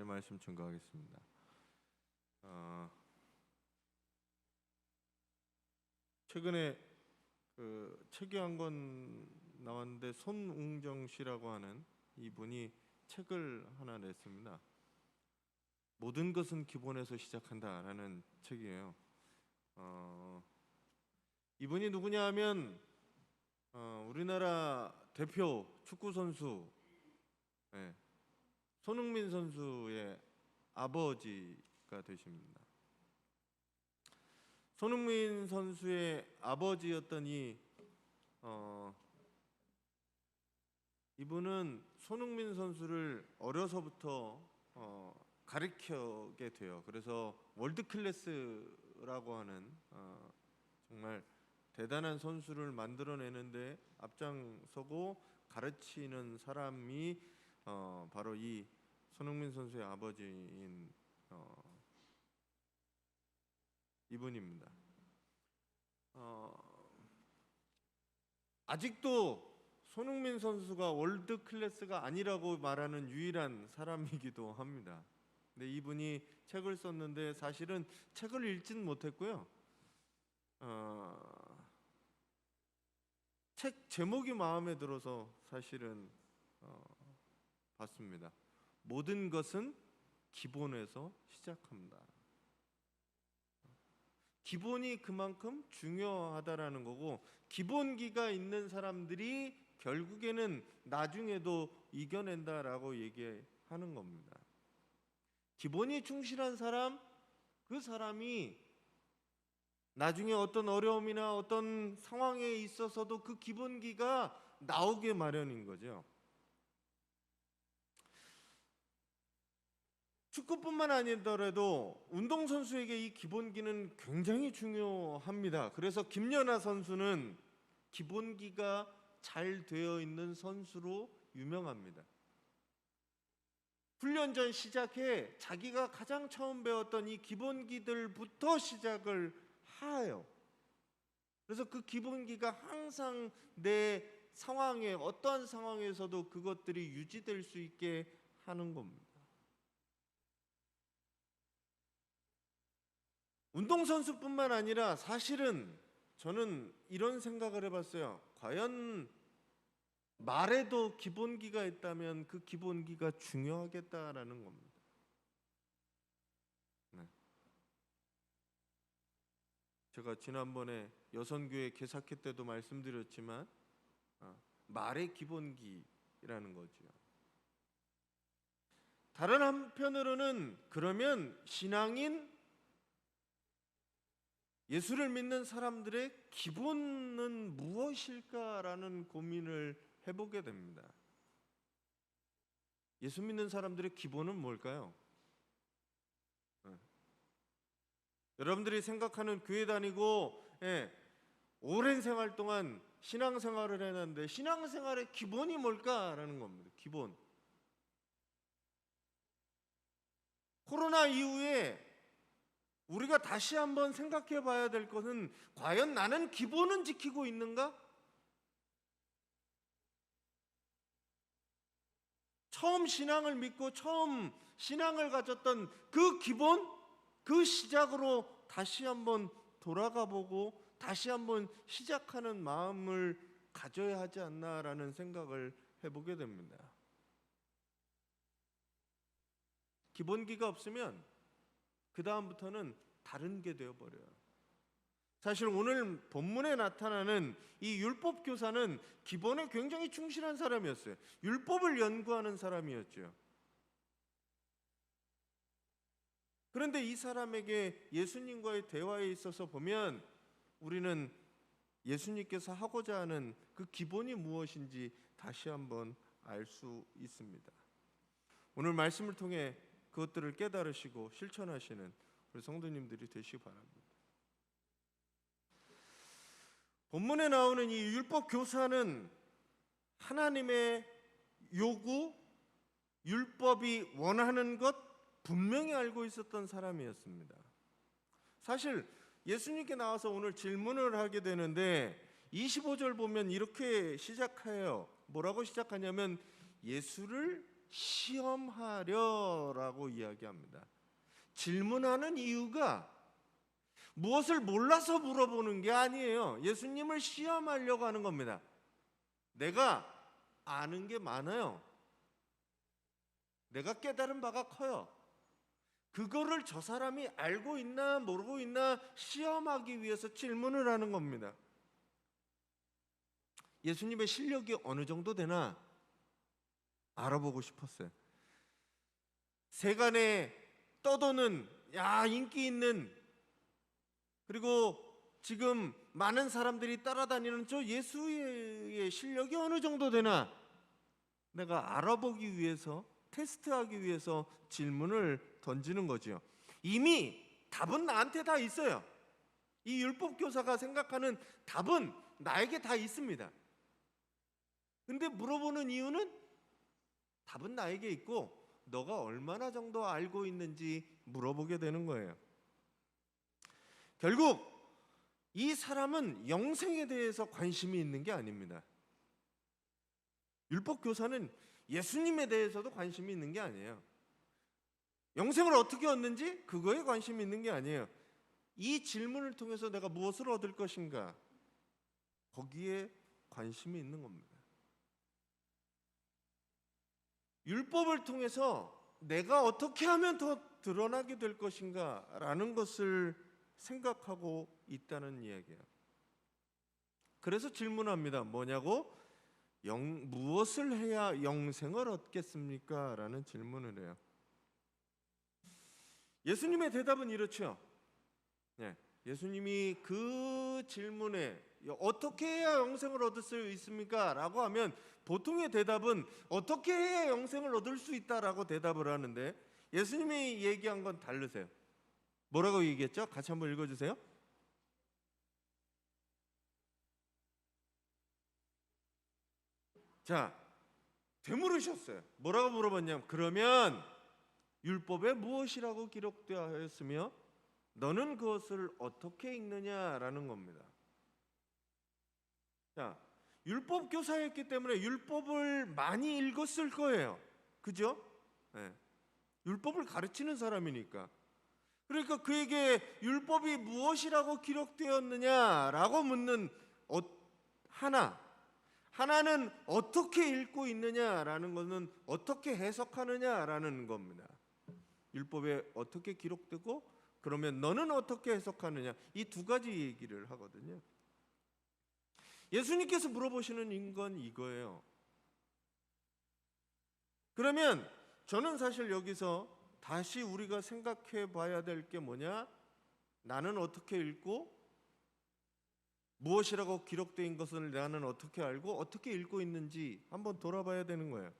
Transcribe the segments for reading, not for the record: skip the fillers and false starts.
말씀 증거하겠습니다. 최근에 책이 한 권 나왔는데 손웅정 씨라고 하는 이분이 책을 하나 냈습니다. 모든 것은 기본에서 시작한다라는 책이에요. 이분이 누구냐 하면 우리나라 대표 축구 선수 손흥민 선수의 아버지가 되십니다. 손흥민 선수의 아버지였던 이분은 손흥민 선수를 어려서부터 가르치게 돼요. 그래서 월드 클래스라고 하는 정말 대단한 선수를 만들어내는데 앞장서고 가르치는 사람이 바로 이 손흥민 선수의 아버지인 이분입니다. 아직도 손흥민 선수가 월드 클래스가 아니라고 말하는 유일한 사람이기도 합니다. 근데 이분이 책을 썼는데 사실은 책을 읽진 못했고요. 책 제목이 마음에 들어서 사실은 봤습니다. 모든 것은 기본에서 시작합니다. 기본이 그만큼 중요하다라는 거고, 기본기가 있는 사람들이 결국에는 나중에도 이겨낸다라고 얘기하는 겁니다. 기본이 충실한 사람, 그 사람이 나중에 어떤 어려움이나 어떤 상황에 있어서도 그 기본기가 나오게 마련인 거죠. 축구뿐만 아니더라도 운동선수에게 이 기본기는 굉장히 중요합니다. 그래서 김연아 선수는 기본기가 잘 되어 있는 선수로 유명합니다. 훈련 전 시작해 자기가 가장 처음 배웠던 이 기본기들부터 시작을 해요. 그래서 그 기본기가 항상 내 상황에, 어떠한 상황에서도 그것들이 유지될 수 있게 하는 겁니다. 운동선수뿐만 아니라 사실은 저는 이런 생각을 해봤어요. 과연 말에도 기본기가 있다면 그 기본기가 중요하겠다라는 겁니다. 제가 지난번에 여선교회 개사회 때도 말씀드렸지만 말의 기본기라는 거죠. 다른 한편으로는 그러면 신앙인 예수를 믿는 사람들의 기본은 무엇일까라는 고민을 해보게 됩니다. 예수 믿는 사람들의 기본은 뭘까요? 여러분들이 생각하는 교회 다니고 오랜 생활 동안 신앙생활을 해놨는데 신앙생활의 기본이 뭘까라는 겁니다. 기본. 코로나 이후에 우리가 다시 한번 생각해 봐야 될 것은 과연 나는 기본은 지키고 있는가? 처음 신앙을 믿고 처음 신앙을 가졌던 그 기본, 그 시작으로 다시 한번 돌아가 보고 다시 한번 시작하는 마음을 가져야 하지 않나라는 생각을 해보게 됩니다. 기본기가 없으면 그 다음부터는 다른 게 되어버려요. 사실 오늘 본문에 나타나는 이 율법 교사는 기본에 굉장히 충실한 사람이었어요. 율법을 연구하는 사람이었죠. 그런데 이 사람에게 예수님과의 대화에 있어서 보면 우리는 예수님께서 하고자 하는 그 기본이 무엇인지 다시 한번 알 수 있습니다. 오늘 말씀을 통해 그것들을 깨달으시고 실천하시는 우리 성도님들이 되시기 바랍니다. 본문에 나오는 이 율법 교사는 하나님의 요구, 율법이 원하는 것 분명히 알고 있었던 사람이었습니다. 사실 예수님께 나와서 오늘 질문을 하게 되는데 25절 보면 이렇게 시작해요. 뭐라고 시작하냐면 예수를 시험하려라고 이야기합니다. 질문하는 이유가 무엇을 몰라서 물어보는 게 아니에요. 예수님을 시험하려고 하는 겁니다. 내가 아는 게 많아요. 내가 깨달은 바가 커요. 그거를 저 사람이 알고 있나 모르고 있나 시험하기 위해서 질문을 하는 겁니다. 예수님의 실력이 어느 정도 되나 알아보고 싶었어요. 세간에 떠도는 인기 있는, 그리고 지금 많은 사람들이 따라다니는 저 예수의 실력이 어느 정도 되나 내가 알아보기 위해서, 테스트하기 위해서 질문을 던지는 거죠. 이미 답은 나한테 다 있어요. 이 율법교사가 생각하는 답은 나에게 다 있습니다. 근데 물어보는 이유는 답은 나에게 있고 너가 얼마나 정도 알고 있는지 물어보게 되는 거예요. 결국 이 사람은 영생에 대해서 관심이 있는 게 아닙니다. 율법교사는 예수님에 대해서도 관심이 있는 게 아니에요. 영생을 어떻게 얻는지 그거에 관심이 있는 게 아니에요. 이 질문을 통해서 내가 무엇을 얻을 것인가, 거기에 관심이 있는 겁니다. 율법을 통해서 내가 어떻게 하면 더 드러나게 될 것인가 라는 것을 생각하고 있다는 이야기예요. 그래서 질문합니다. 뭐냐고? 무엇을 해야 영생을 얻겠습니까? 라는 질문을 해요. 예수님의 대답은 이렇죠. 예수님이 그 질문에 어떻게 해야 영생을 얻을 수 있습니까? 라고 하면 보통의 대답은 어떻게 해야 영생을 얻을 수 있다라고 대답을 하는데, 예수님이 얘기한 건 다르세요. 뭐라고 얘기했죠? 같이 한번 읽어주세요. 자, 되물으셨어요. 뭐라고 물어봤냐면, 그러면 율법에 무엇이라고 기록되어 있으며 너는 그것을 어떻게 읽느냐라는 겁니다. 자, 율법 교사였기 때문에 율법을 많이 읽었을 거예요. 그죠? 율법을 가르치는 사람이니까. 그러니까 그에게 율법이 무엇이라고 기록되었느냐라고 묻는 하나는 어떻게 읽고 있느냐라는 것은 어떻게 해석하느냐라는 겁니다. 율법에 어떻게 기록되고 그러면 너는 어떻게 해석하느냐, 이 두 가지 얘기를 하거든요. 예수님께서 물어보시는 건 이거예요. 그러면 저는 사실 여기서 다시 우리가 생각해 봐야 될 게 뭐냐, 나는 어떻게 읽고 무엇이라고 기록된 것을 나는 어떻게 알고 어떻게 읽고 있는지 한번 돌아봐야 되는 거예요.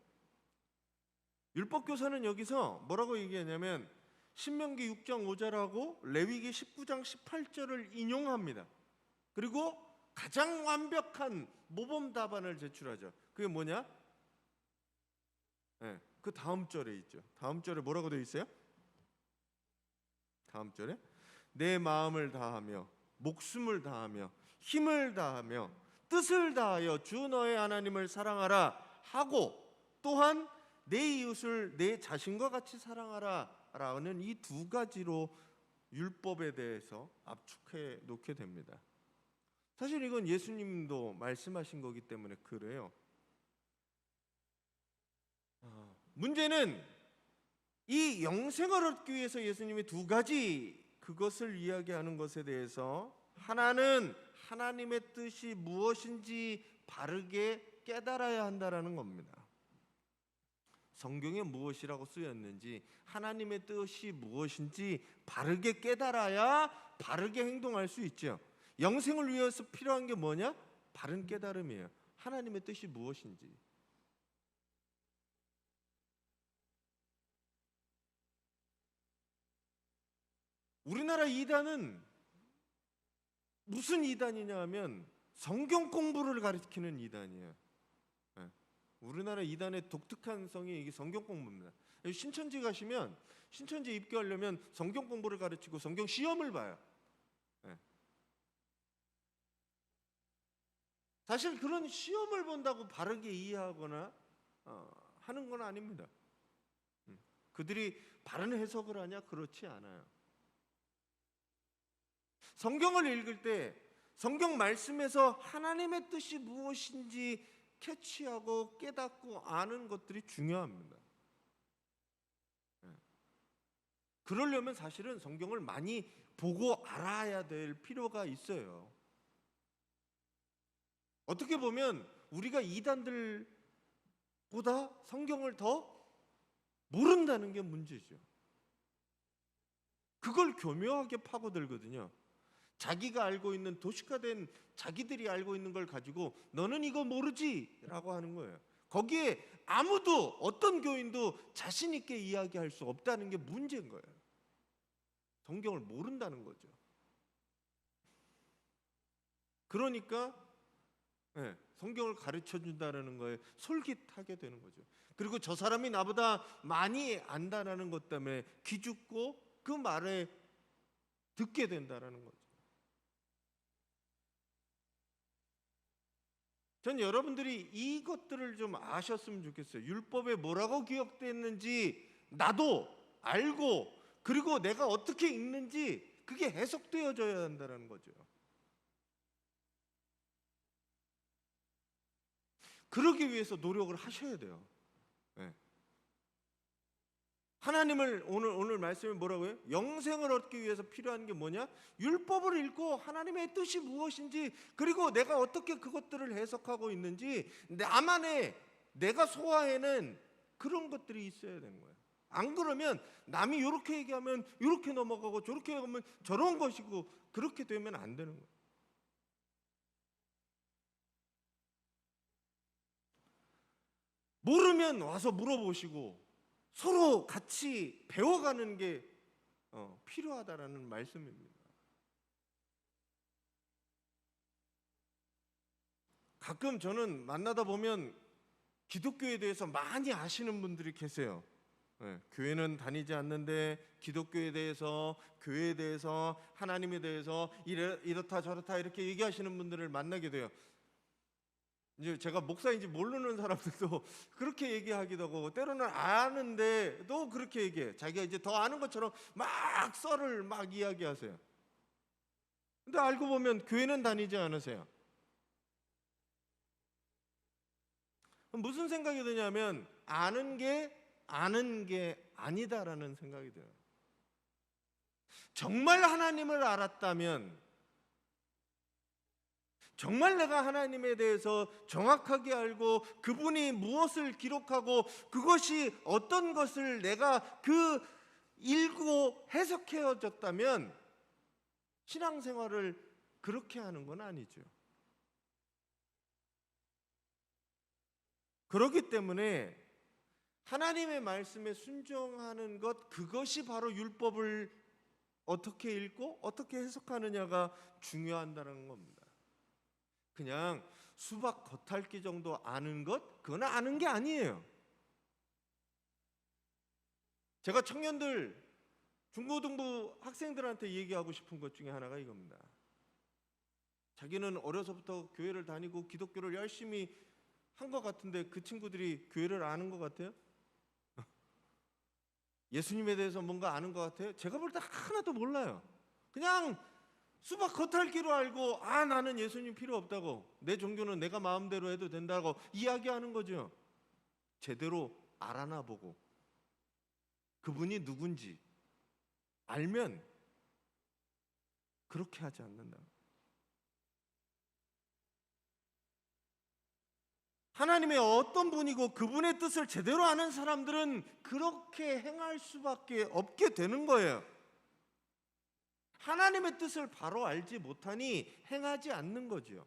율법교사는 여기서 뭐라고 얘기하냐면 신명기 6장 5절하고 레위기 19장 18절을 인용합니다. 그리고 가장 완벽한 모범 답안을 제출하죠. 그게 뭐냐? 그 다음 절에 있죠. 다음 절에 뭐라고 되어 있어요? 다음 절에 내 마음을 다하며 목숨을 다하며 힘을 다하며 뜻을 다하여 주 너의 하나님을 사랑하라 하고 또한 내 이웃을 내 자신과 같이 사랑하라 라는 이 두 가지로 율법에 대해서 압축해 놓게 됩니다. 사실 이건 예수님도 말씀하신 거기 때문에 그래요. 문제는 이 영생을 얻기 위해서 예수님이 두 가지 그것을 이야기하는 것에 대해서, 하나는 하나님의 뜻이 무엇인지 바르게 깨달아야 한다라는 겁니다. 성경에 무엇이라고 쓰였는지, 하나님의 뜻이 무엇인지 바르게 깨달아야 바르게 행동할 수 있죠. 영생을 위해서 필요한 게 뭐냐? 바른 깨달음이에요. 하나님의 뜻이 무엇인지. 우리나라 이단은 무슨 이단이냐 하면 성경 공부를 가르치는 이단이에요. 우리나라 이단의 독특한 성이 이게 성경 공부입니다. 신천지 가시면 신천지 입교하려면 성경 공부를 가르치고 성경 시험을 봐요. 사실 그런 시험을 본다고 바르게 이해하거나 하는 건 아닙니다. 그들이 바른 해석을 하냐? 그렇지 않아요. 성경을 읽을 때 성경 말씀에서 하나님의 뜻이 무엇인지 캐치하고 깨닫고 아는 것들이 중요합니다. 그러려면 사실은 성경을 많이 보고 알아야 될 필요가 있어요. 어떻게 보면 우리가 이단들보다 성경을 더 모른다는 게 문제죠. 그걸 교묘하게 파고들거든요. 자기가 알고 있는 도식화된 자기들이 알고 있는 걸 가지고 너는 이거 모르지? 라고 하는 거예요. 거기에 아무도 어떤 교인도 자신 있게 이야기할 수 없다는 게 문제인 거예요. 성경을 모른다는 거죠. 그러니까 성경을 가르쳐 준다는 거에 솔깃하게 되는 거죠. 그리고 저 사람이 나보다 많이 안다라는 것 때문에 기죽고 그 말에 듣게 된다라는 거죠. 전 여러분들이 이것들을 좀 아셨으면 좋겠어요. 율법에 뭐라고 기록됐는지 나도 알고, 그리고 내가 어떻게 읽는지 그게 해석되어져야 한다는 거죠. 그러기 위해서 노력을 하셔야 돼요. 하나님을 오늘 말씀이 뭐라고요? 영생을 얻기 위해서 필요한 게 뭐냐? 율법을 읽고 하나님의 뜻이 무엇인지, 그리고 내가 어떻게 그것들을 해석하고 있는지 나만의 내가 소화해낸 그런 것들이 있어야 되는 거예요. 안 그러면 남이 이렇게 얘기하면 이렇게 넘어가고 저렇게 하면 저런 것이고, 그렇게 되면 안 되는 거예요. 모르면 와서 물어보시고 서로 같이 배워가는 게 필요하다라는 말씀입니다. 가끔 저는 만나다 보면 기독교에 대해서 많이 아시는 분들이 계세요. 교회는 다니지 않는데 기독교에 대해서, 교회에 대해서, 하나님에 대해서 이렇다 저렇다 이렇게 얘기하시는 분들을 만나게 돼요. 이제 제가 목사인지 모르는 사람들도 그렇게 얘기하기도 하고, 때로는 아는데도 그렇게 얘기해. 자기가 이제 더 아는 것처럼 막 썰을 막 이야기하세요. 근데 알고 보면 교회는 다니지 않으세요. 무슨 생각이 드냐면 아는 게 아니다라는 생각이 들어요. 정말 하나님을 알았다면, 정말 내가 하나님에 대해서 정확하게 알고 그분이 무엇을 기록하고 그것이 어떤 것을 내가 읽고 해석해졌다면 신앙생활을 그렇게 하는 건 아니죠. 그렇기 때문에 하나님의 말씀에 순종하는 것, 그것이 바로 율법을 어떻게 읽고 어떻게 해석하느냐가 중요하다는 겁니다. 그냥 수박 겉핥기 정도 아는 것, 그건 아는 게 아니에요. 제가 청년들, 중고등부 학생들한테 얘기하고 싶은 것 중에 하나가 이겁니다. 자기는 어려서부터 교회를 다니고 기독교를 열심히 한 것 같은데 그 친구들이 교회를 아는 것 같아요? 예수님에 대해서 뭔가 아는 것 같아요? 제가 볼 때 하나도 몰라요. 그냥 수박 겉핥기로 알고, 나는 예수님 필요 없다고, 내 종교는 내가 마음대로 해도 된다고 이야기하는 거죠. 제대로 알아나 보고 그분이 누군지 알면 그렇게 하지 않는다. 하나님의 어떤 분이고 그분의 뜻을 제대로 아는 사람들은 그렇게 행할 수밖에 없게 되는 거예요. 하나님의 뜻을 바로 알지 못하니 행하지 않는 거죠.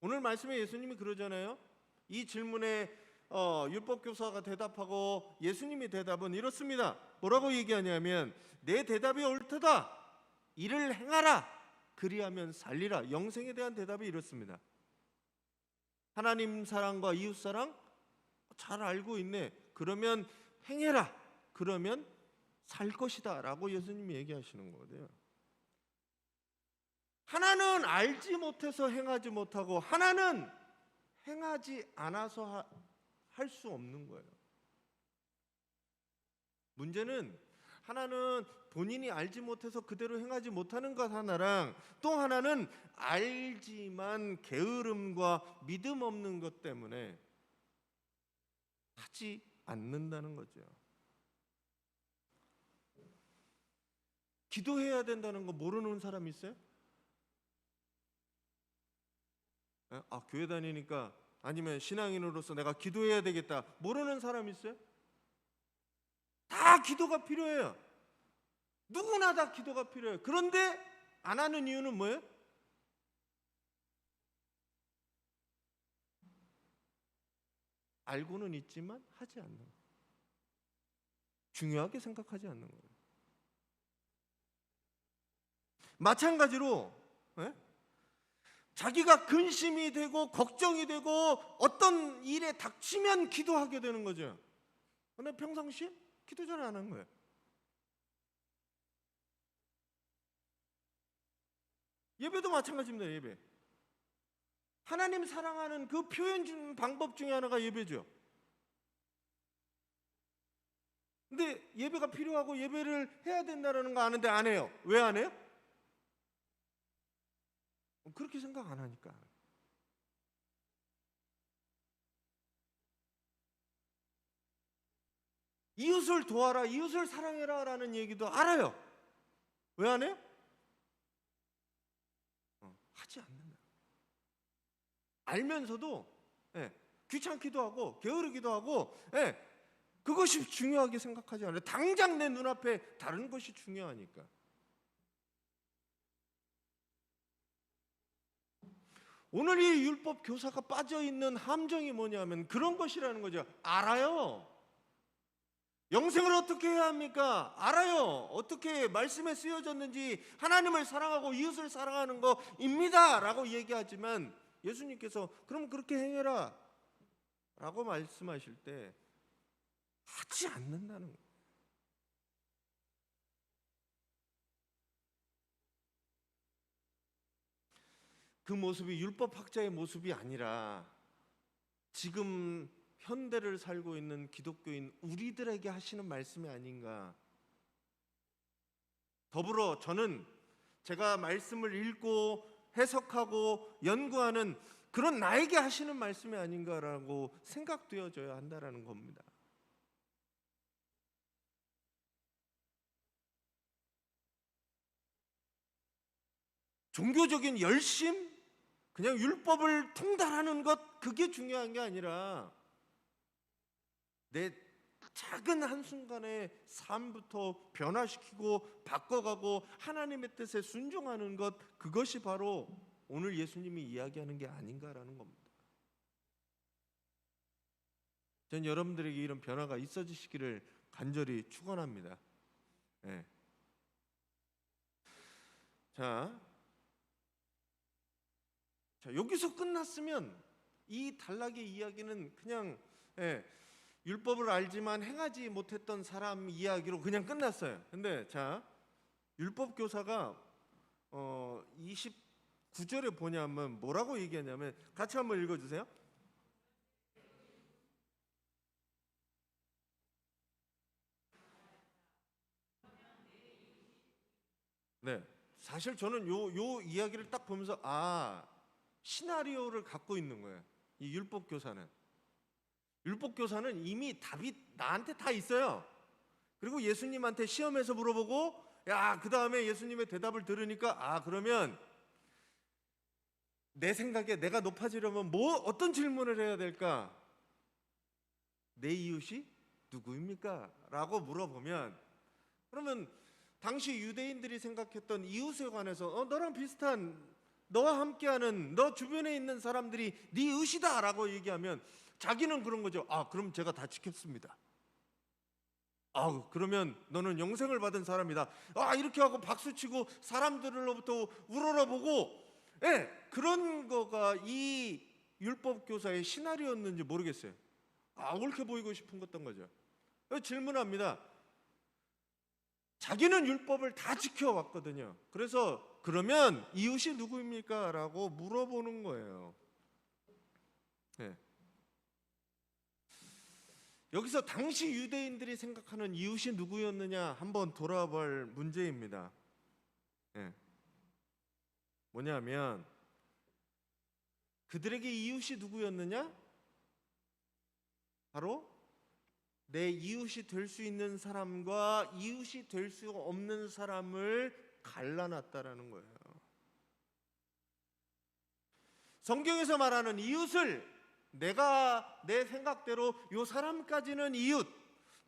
오늘 말씀에 예수님이 그러잖아요. 이 질문에 율법교사가 대답하고 예수님의 대답은 이렇습니다. 뭐라고 얘기하냐면 내 대답이 옳도다. 이를 행하라. 그리하면 살리라. 영생에 대한 대답이 이렇습니다. 하나님 사랑과 이웃 사랑 잘 알고 있네. 그러면 행해라. 그러면 살 것이다 라고 예수님이 얘기하시는 거거든요. 하나는 알지 못해서 행하지 못하고, 하나는 행하지 않아서 할 수 없는 거예요. 문제는 하나는 본인이 알지 못해서 그대로 행하지 못하는 것 하나랑, 또 하나는 알지만 게으름과 믿음 없는 것 때문에 하지 않는다는 거죠. 기도해야 된다는 거 모르는 사람 있어요? 교회 다니니까, 아니면 신앙인으로서 내가 기도해야 되겠다, 모르는 사람 있어요? 다 기도가 필요해요. 누구나 다 기도가 필요해요. 그런데 안 하는 이유는 뭐예요? 알고는 있지만 하지 않는 거예요. 중요하게 생각하지 않는 거예요. 마찬가지로 자기가 근심이 되고 걱정이 되고 어떤 일에 닥치면 기도하게 되는 거죠. 근데 평상시에 기도 잘 안 한 거예요. 예배도 마찬가지입니다. 예배. 하나님 사랑하는 그 표현 방법 중에 하나가 예배죠. 근데 예배가 필요하고 예배를 해야 된다는 거 아는데 안 해요. 왜 안 해요? 그렇게 생각 안 하니까. 이웃을 도와라, 이웃을 사랑해라 라는 얘기도 알아요. 왜 안 해요? 하지 않는다. 알면서도 귀찮기도 하고 게으르기도 하고 그것이 중요하게 생각하지 않아요. 당장 내 눈앞에 다른 것이 중요하니까. 오늘 이 율법 교사가 빠져있는 함정이 뭐냐면 그런 것이라는 거죠. 알아요. 영생을 어떻게 해야 합니까? 알아요. 어떻게 말씀에 쓰여졌는지, 하나님을 사랑하고 이웃을 사랑하는 거입니다 라고 얘기하지만, 예수님께서 그럼 그렇게 행해라 라고 말씀하실 때 하지 않는다는 거예요. 그 모습이 율법학자의 모습이 아니라 지금 현대를 살고 있는 기독교인 우리들에게 하시는 말씀이 아닌가. 더불어 저는 제가 말씀을 읽고 해석하고 연구하는 그런 나에게 하시는 말씀이 아닌가라고 생각되어져야 한다는 겁니다. 종교적인 열심, 그냥 율법을 통달하는 것, 그게 중요한 게 아니라 내 작은 한순간의 삶부터 변화시키고 바꿔가고 하나님의 뜻에 순종하는 것, 그것이 바로 오늘 예수님이 이야기하는 게 아닌가라는 겁니다. 전 여러분들에게 이런 변화가 있어지시기를 간절히 축원합니다. 자, 여기서 끝났으면 이 단락의 이야기는 그냥 율법을 알지만 행하지 못했던 사람 이야기로 그냥 끝났어요. 근데 자, 율법 교사가 29절에 보냐면 뭐라고 얘기하냐면, 같이 한번 읽어주세요. 네, 사실 저는 요 이야기를 딱 보면서 시나리오를 갖고 있는 거예요. 이 율법 교사는 이미 답이 나한테 다 있어요. 그리고 예수님한테 시험에서 물어보고, 그 다음에 예수님의 대답을 들으니까 그러면 내 생각에 내가 높아지려면 어떤 질문을 해야 될까? 내 이웃이 누구입니까? 라고 물어보면, 그러면 당시 유대인들이 생각했던 이웃에 관해서 너랑 비슷한, 너와 함께하는, 너 주변에 있는 사람들이 네 이웃이다 라고 얘기하면 자기는 그런 거죠. 그럼 제가 다 지켰습니다. 그러면 너는 영생을 받은 사람이다. 이렇게 하고 박수치고 사람들로부터 우러러보고, 그런 거가 이 율법 교사의 시나리오였는지 모르겠어요. 옳게 보이고 싶은 것던 거죠. 질문합니다. 자기는 율법을 다 지켜왔거든요. 그래서 그러면 이웃이 누구입니까? 라고 물어보는 거예요. 여기서 당시 유대인들이 생각하는 이웃이 누구였느냐 한번 돌아볼 문제입니다. 예. 뭐냐면 그들에게 이웃이 누구였느냐? 바로 내 이웃이 될 수 있는 사람과 이웃이 될 수 없는 사람을 갈라놨다라는 거예요. 성경에서 말하는 이웃을 내가 내 생각대로 요 사람까지는 이웃,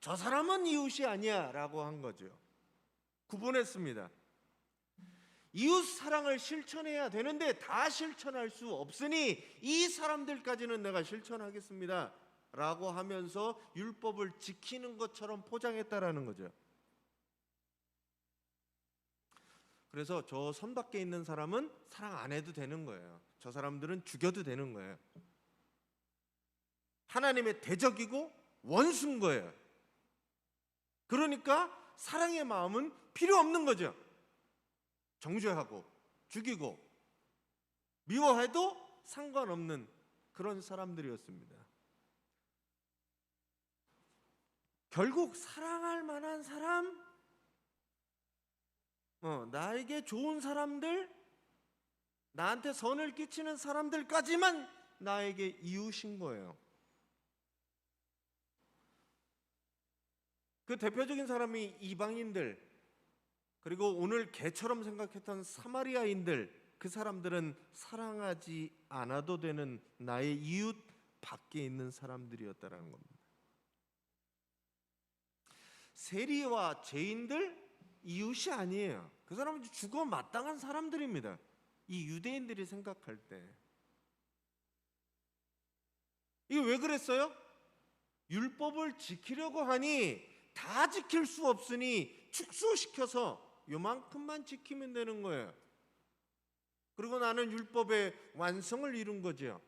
저 사람은 이웃이 아니야 라고 한 거죠. 구분했습니다. 이웃 사랑을 실천해야 되는데 다 실천할 수 없으니 이 사람들까지는 내가 실천하겠습니다 라고 하면서 율법을 지키는 것처럼 포장했다라는 거죠. 그래서 저 선 밖에 있는 사람은 사랑 안 해도 되는 거예요. 저 사람들은 죽여도 되는 거예요. 하나님의 대적이고 원수인 거예요. 그러니까 사랑의 마음은 필요 없는 거죠. 정죄하고 죽이고 미워해도 상관없는 그런 사람들이었습니다. 결국 사랑할 만한 사람, 나에게 좋은 사람들, 나한테 선을 끼치는 사람들까지만 나에게 이웃인 거예요. 그 대표적인 사람이 이방인들, 그리고 오늘 개처럼 생각했던 사마리아인들, 그 사람들은 사랑하지 않아도 되는 나의 이웃 밖에 있는 사람들이었다라는 겁니다. 세리와 죄인들 이웃이 아니에요. 그 사람은 죽어 마땅한 사람들입니다. 이 유대인들이 생각할 때. 이게 왜 그랬어요? 율법을 지키려고 하니 다 지킬 수 없으니 축소시켜서 요만큼만 지키면 되는 거예요. 그리고 나는 율법의 완성을 이룬 거죠.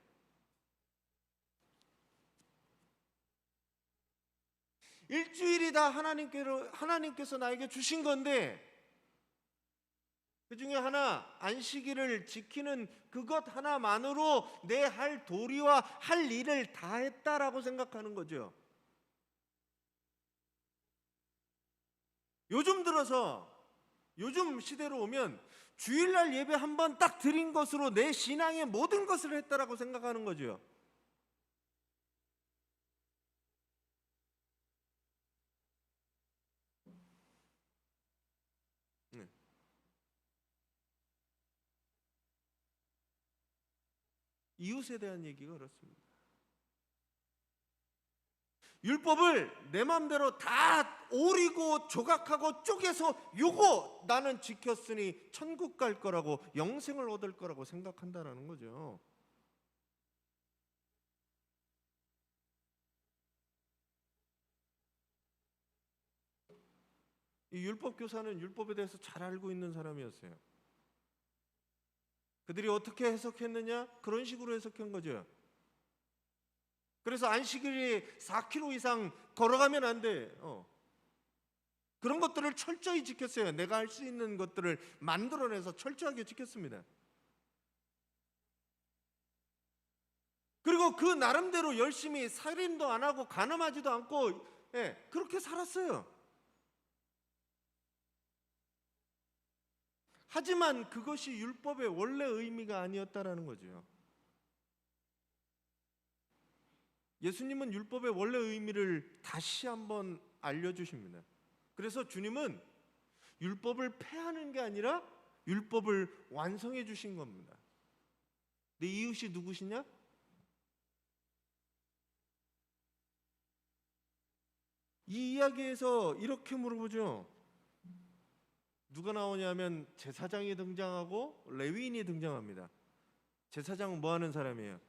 일주일이 다 하나님께서 나에게 주신 건데 그 중에 하나 안식일을 지키는 그것 하나만으로 내 할 도리와 할 일을 다 했다라고 생각하는 거죠. 요즘 들어서 요즘 시대로 오면 주일날 예배 한 번 딱 드린 것으로 내 신앙의 모든 것을 했다라고 생각하는 거죠. 네. 이웃에 대한 얘기가 그렇습니다. 율법을 내 마음대로 다 오리고 조각하고 쪼개서 요거 나는 지켰으니 천국 갈 거라고, 영생을 얻을 거라고 생각한다라는 거죠. 이 율법 교사는 율법에 대해서 잘 알고 있는 사람이었어요. 그들이 어떻게 해석했느냐? 그런 식으로 해석한 거죠. 그래서 안식일이 4km 이상 걸어가면 안 돼. 그런 것들을 철저히 지켰어요. 내가 할 수 있는 것들을 만들어내서 철저하게 지켰습니다. 그리고 그 나름대로 열심히 살인도 안 하고 간음하지도 않고 그렇게 살았어요. 하지만 그것이 율법의 원래 의미가 아니었다라는 거죠. 예수님은 율법의 원래 의미를 다시 한번 알려주십니다. 그래서 주님은 율법을 폐하는 게 아니라 율법을 완성해 주신 겁니다. 내 이웃이 누구시냐? 이 이야기에서 이렇게 물어보죠. 누가 나오냐면 제사장이 등장하고 레위인이 등장합니다. 제사장은 뭐 하는 사람이에요?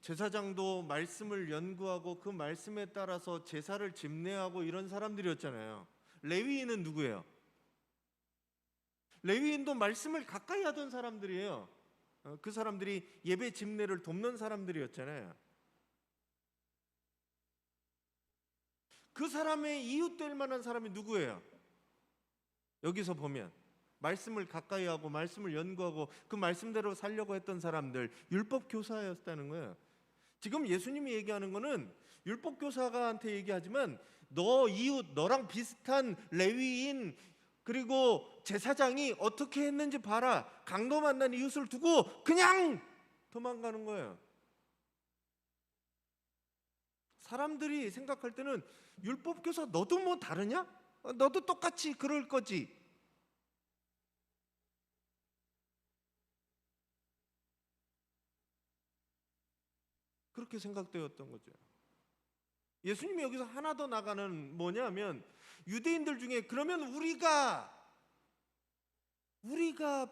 제사장도 말씀을 연구하고 그 말씀에 따라서 제사를 집례하고 이런 사람들이었잖아요. 레위인은 누구예요? 레위인도 말씀을 가까이 하던 사람들이에요. 그 사람들이 예배 집례를 돕는 사람들이었잖아요. 그 사람의 이웃 될 만한 사람이 누구예요? 여기서 보면 말씀을 가까이 하고 말씀을 연구하고 그 말씀대로 살려고 했던 사람들, 율법 교사였다는 거예요. 지금 예수님이 얘기하는 거는 율법 교사가한테 얘기하지만 너 이웃, 너랑 비슷한 레위인 그리고 제사장이 어떻게 했는지 봐라. 강도 만난 이웃을 두고 그냥 도망가는 거예요. 사람들이 생각할 때는 율법 교사 너도 뭐 다르냐? 너도 똑같이 그럴 거지. 그렇게 생각되었던 거죠. 예수님이 여기서 하나 더 나가는 뭐냐면 유대인들 중에 그러면 우리가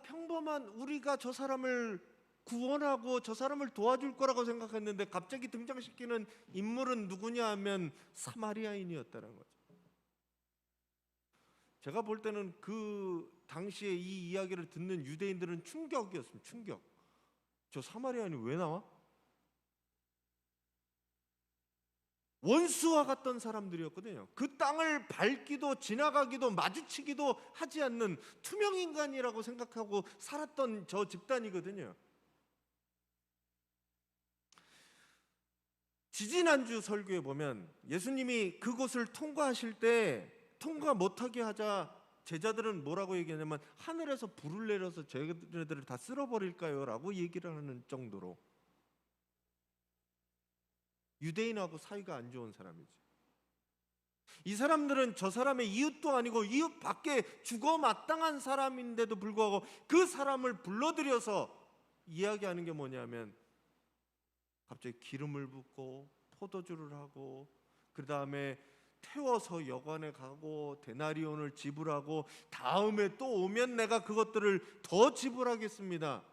평범한 우리가 저 사람을 구원하고 저 사람을 도와줄 거라고 생각했는데 갑자기 등장시키는 인물은 누구냐 하면 사마리아인이었다는 거죠. 제가 볼 때는 그 당시에 이 이야기를 듣는 유대인들은 충격이었습니다. 충격. 저 사마리아인이 왜 나와? 원수와 같던 사람들이었거든요. 그 땅을 밟기도 지나가기도 마주치기도 하지 않는 투명 인간이라고 생각하고 살았던 저 집단이거든요. 지지난주 설교에 보면 예수님이 그곳을 통과하실 때 통과 못하게 하자 제자들은 뭐라고 얘기하냐면 하늘에서 불을 내려서 쟤네들을 다 쓸어버릴까요? 라고 얘기를 하는 정도로 유대인하고 사이가 안 좋은 사람이죠. 이 사람들은 저 사람의 이웃도 아니고 이웃 밖에 죽어 마땅한 사람인데도 불구하고 그 사람을 불러들여서 이야기하는 게 뭐냐면 갑자기 기름을 붓고 포도주를 하고 그 다음에 태워서 여관에 가고 데나리온을 지불하고 다음에 또 오면 내가 그것들을 더 지불하겠습니다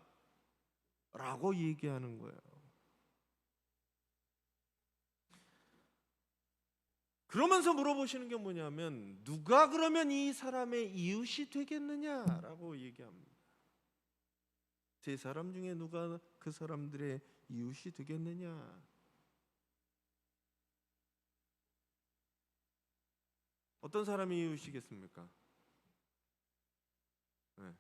라고 얘기하는 거예요. 그러면서 물어보시는 게 뭐냐면 누가 그러면 이 사람의 이웃이 되겠느냐라고 얘기합니다. 세 사람 중에 누가 그 사람들의 이웃이 되겠느냐? 어떤 사람이 이웃이겠습니까? 네.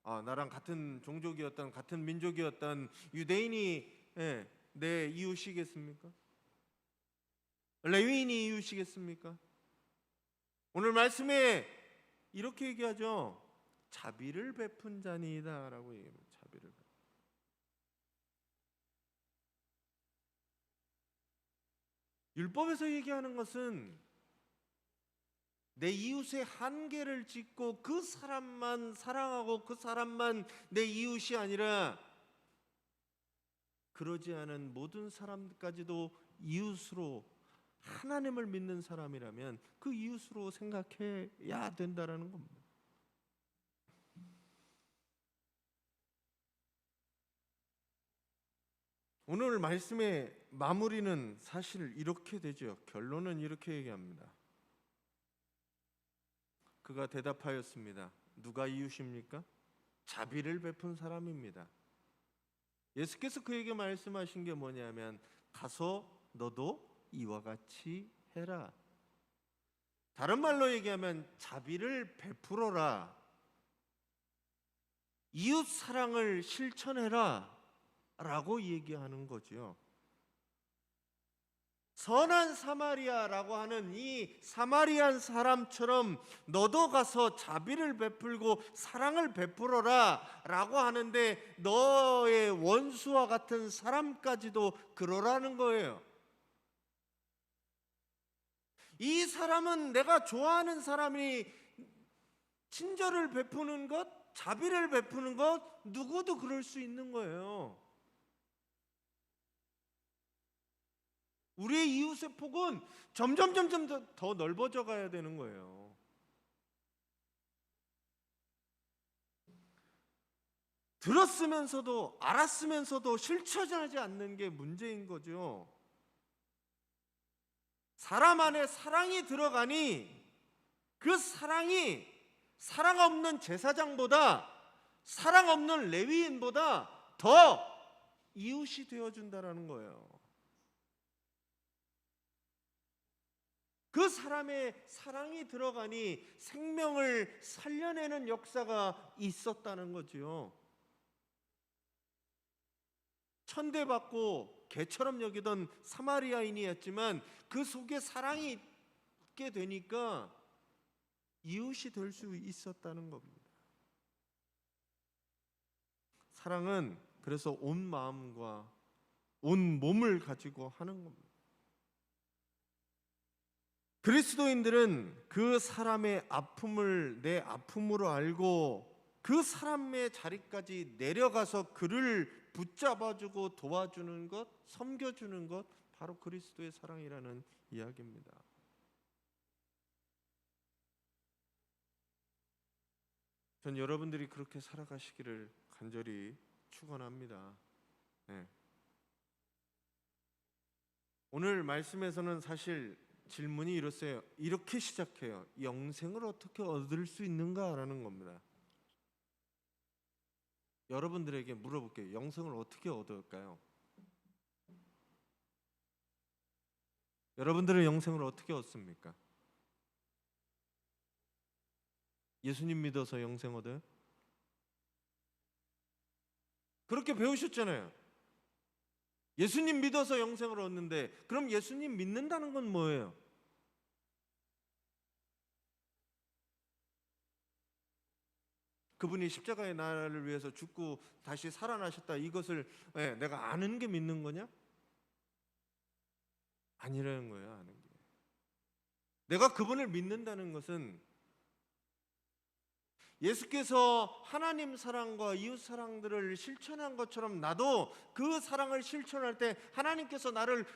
나랑 같은 종족이었던 같은 민족이었던 유대인이 내 이웃이겠습니까? 레위인이 이웃이겠습니까? 오늘 말씀에 이렇게 얘기하죠. 자비를 베푼 자니이다라고 얘기합니다. 자비를. 율법에서 얘기하는 것은 내 이웃의 한계를 짚고 그 사람만 사랑하고 그 사람만 내 이웃이 아니라 그러지 않은 모든 사람까지도 이웃으로 하나님을 믿는 사람이라면 그 이웃으로 생각해야 된다라는 겁니다. 오늘 말씀의 마무리는 사실 이렇게 되죠. 결론은 이렇게 얘기합니다. 그가 대답하였습니다. 누가 이웃입니까? 자비를 베푼 사람입니다. 예수께서 그에게 말씀하신 게 뭐냐면 가서 너도 이와 같이 해라. 다른 말로 얘기하면 자비를 베풀어라. 이웃 사랑을 실천해라 라고 얘기하는 거죠. 선한 사마리아라고 하는 이 사마리안 사람처럼 너도 가서 자비를 베풀고 사랑을 베풀어라 라고 하는데 너의 원수와 같은 사람까지도 그러라는 거예요. 이 사람은 내가 좋아하는 사람이 친절을 베푸는 것, 자비를 베푸는 것 누구도 그럴 수 있는 거예요. 우리의 이웃의 폭은 점점 더 넓어져 가야 되는 거예요. 들었으면서도 알았으면서도 실천하지 않는 게 문제인 거죠. 사람 안에 사랑이 들어가니 그 사랑이 사랑 없는 제사장보다 사랑 없는 레위인보다 더 이웃이 되어준다라는 거예요. 그 사람의 사랑이 들어가니 생명을 살려내는 역사가 있었다는 거죠. 천대받고 개처럼 여기던 사마리아인이었지만 그 속에 사랑이 있게 되니까 이웃이 될 수 있었다는 겁니다. 사랑은 그래서 온 마음과 온 몸을 가지고 하는 겁니다. 그리스도인들은 그 사람의 아픔을 내 아픔으로 알고 그 사람의 자리까지 내려가서 그를 붙잡아주고 도와주는 것, 섬겨주는 것, 바로 그리스도의 사랑이라는 이야기입니다. 전 여러분들이 그렇게 살아가시기를 간절히 축원합니다. 네. 오늘 말씀에서는 사실 질문이 이렇게 시작해요. 영생을 어떻게 얻을 수 있는가라는 겁니다. 여러분들에게 물어볼게요. 영생을 어떻게 얻을까요? 여러분들은 영생을 어떻게 얻습니까? 예수님 믿어서 영생 얻어요? 그렇게 배우셨잖아요. 예수님 믿어서 영생을 얻는데 그럼 예수님 믿는다는 건 뭐예요? 그분이 십자가의 나를 위해서 죽고 다시 살아나셨다, 이것을 내가 아는 게 믿는 거냐? 아니라는 거예요. 아는 게. 내가 그분을 믿는다는 것은 예수께서 하나님 사랑과 이웃 사랑들을 실천한 것처럼 나도 그 사랑을 실천할 때 하나님께서 나를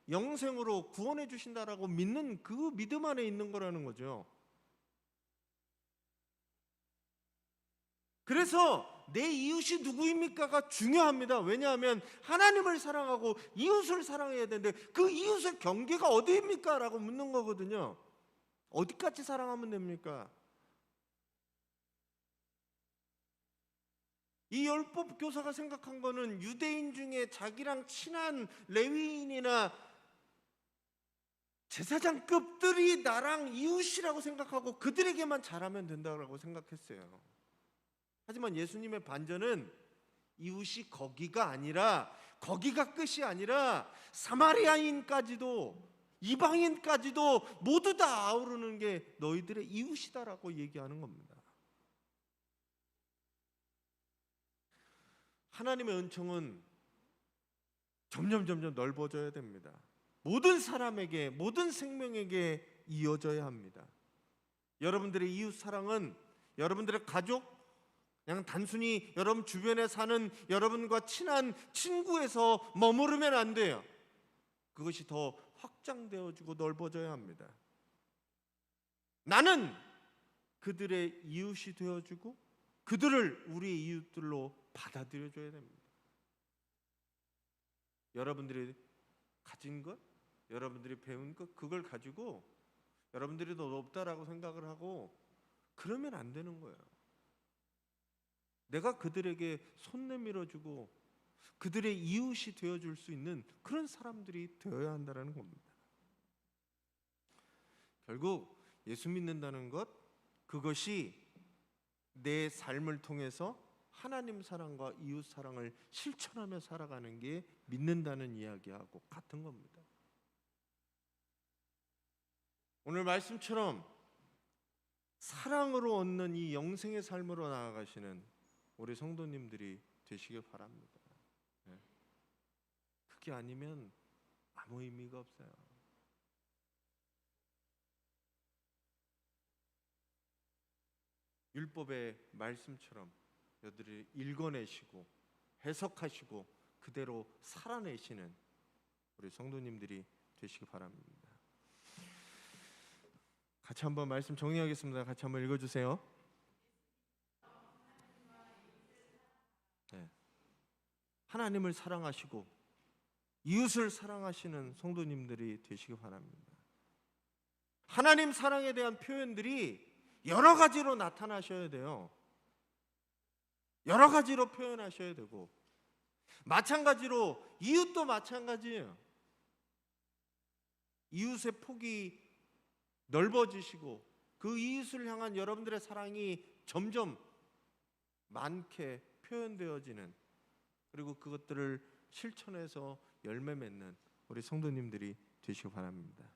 영생으로 구원해 주신다라고 믿는 그 믿음 안에 있는 거라는 거죠. 그래서 내 이웃이 누구입니까가 중요합니다. 왜냐하면 하나님을 사랑하고 이웃을 사랑해야 되는데 그 이웃의 경계가 어디입니까? 라고 묻는 거거든요. 어디까지 사랑하면 됩니까? 이 율법 교사가 생각한 거는 유대인 중에 자기랑 친한 레위인이나 제사장급들이 나랑 이웃이라고 생각하고 그들에게만 잘하면 된다고 생각했어요. 하지만 예수님의 반전은 이웃이 거기가 아니라, 거기가 끝이 아니라 사마리아인까지도 이방인까지도 모두 다 아우르는 게 너희들의 이웃이다라고 얘기하는 겁니다. 하나님의 은총은 점점 넓어져야 됩니다. 모든 사람에게, 모든 생명에게 이어져야 합니다. 여러분들의 이웃 사랑은 여러분들의 가족, 그냥 단순히 여러분 주변에 사는 여러분과 친한 친구에서 머무르면 안 돼요. 그것이 더 확장되어지고 넓어져야 합니다. 나는 그들의 이웃이 되어주고 그들을 우리의 이웃들로 받아들여줘야 됩니다. 여러분들이 가진 것, 여러분들이 배운 것, 그걸 가지고 여러분들이 더 높다라고 생각을 하고 그러면 안 되는 거예요. 내가 그들에게 손 내밀어주고 그들의 이웃이 되어줄 수 있는 그런 사람들이 되어야 한다는 겁니다. 결국 예수 믿는다는 것, 그것이 내 삶을 통해서 하나님 사랑과 이웃 사랑을 실천하며 살아가는 게 믿는다는 이야기하고 같은 겁니다. 오늘 말씀처럼 사랑으로 얻는 이 영생의 삶으로 나아가시는 우리 성도님들이 되시길 바랍니다. 그게 아니면 아무 의미가 없어요. 율법의 말씀처럼 여러분들이 읽어내시고 해석하시고 그대로 살아내시는 우리 성도님들이 되시기 바랍니다. 같이 한번 말씀 정리하겠습니다. 같이 한번 읽어주세요. 네. 하나님을 사랑하시고 이웃을 사랑하시는 성도님들이 되시기 바랍니다. 하나님 사랑에 대한 표현들이 여러 가지로 나타나셔야 돼요. 여러 가지로 표현하셔야 되고, 마찬가지로 이웃도 마찬가지예요. 이웃의 폭이 넓어지시고 그 이웃을 향한 여러분들의 사랑이 점점 많게 표현되어지는, 그리고 그것들을 실천해서 열매 맺는 우리 성도님들이 되시기 바랍니다.